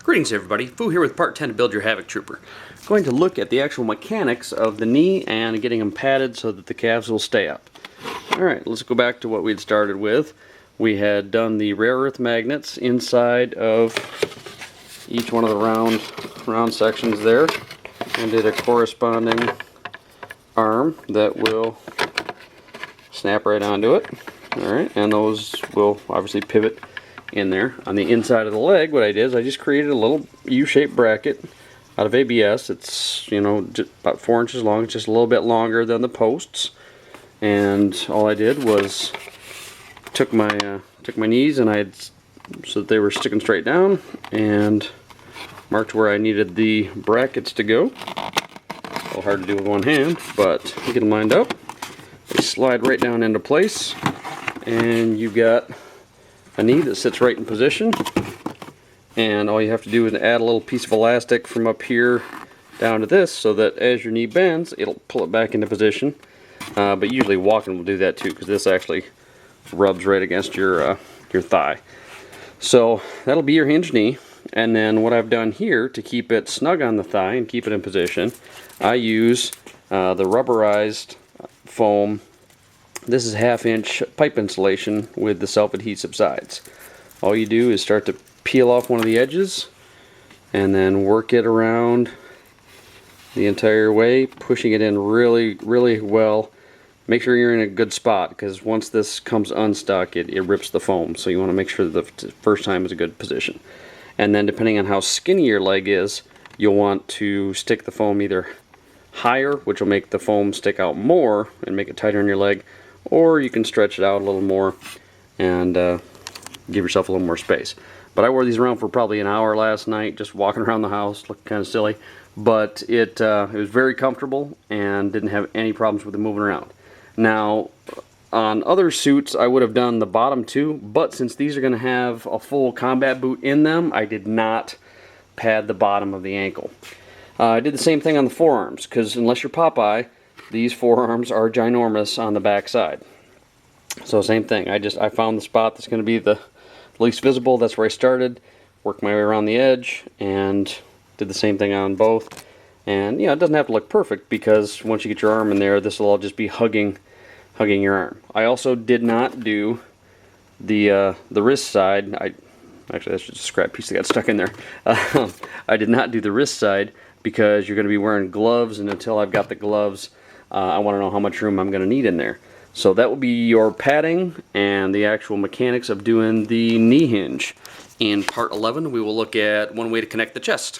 Greetings everybody, Fu here with part 10 to build your Havoc Trooper. Going to look at the actual mechanics of the knee and getting them padded so that the calves will stay up. Alright, let's go back to what we'd started with. We had done the rare earth magnets inside of each one of the round sections there, and did a corresponding arm that will snap right onto it. Alright, and those will obviously pivot in there. On the inside of the leg, what I did is I just created a little U-shaped bracket out of ABS. It's, you know, just about 4 inches long. It's just a little bit longer than the posts. And all I did was took my knees and so that they were sticking straight down, and marked where I needed the brackets to go. A little hard to do with one hand, but you get them lined up. They slide right down into place, and you've got a knee that sits right in position, and all you have to do is add a little piece of elastic from up here down to this, so that as your knee bends, it'll pull it back into position. But usually walking will do that too, because this actually rubs right against your thigh. So that'll be your hinge knee. And then what I've done here to keep it snug on the thigh and keep it in position, I use the rubberized foam. This is 1/2 inch pipe insulation with the self-adhesive sides. All you do is start to peel off one of the edges and then work it around the entire way, pushing it in really, really well. Make sure you're in a good spot, because once this comes unstuck, it rips the foam. So you want to make sure that the first time is a good position. And then depending on how skinny your leg is, you'll want to stick the foam either higher, which will make the foam stick out more and make it tighter on your leg, or you can stretch it out a little more and give yourself a little more space. But I wore these around for probably an hour last night, just walking around the house, looking kind of silly. But it was very comfortable and didn't have any problems with it moving around. Now, on other suits, I would have done the bottom too, but since these are going to have a full combat boot in them, I did not pad the bottom of the ankle. I did the same thing on the forearms, because unless you're Popeye, these forearms are ginormous on the back side. So same thing, I found the spot that's going to be the least visible. That's where I started, worked my way around the edge, and did the same thing on both. And it doesn't have to look perfect, because once you get your arm in there, this will all just be hugging your arm. I also did not do the wrist side. Actually, that's just a scrap piece that got stuck in there. I did not do the wrist side because you're going to be wearing gloves, and until I've got the gloves, I want to know how much room I'm going to need in there. So that will be your padding and the actual mechanics of doing the knee hinge. In part 11, we will look at one way to connect the chest.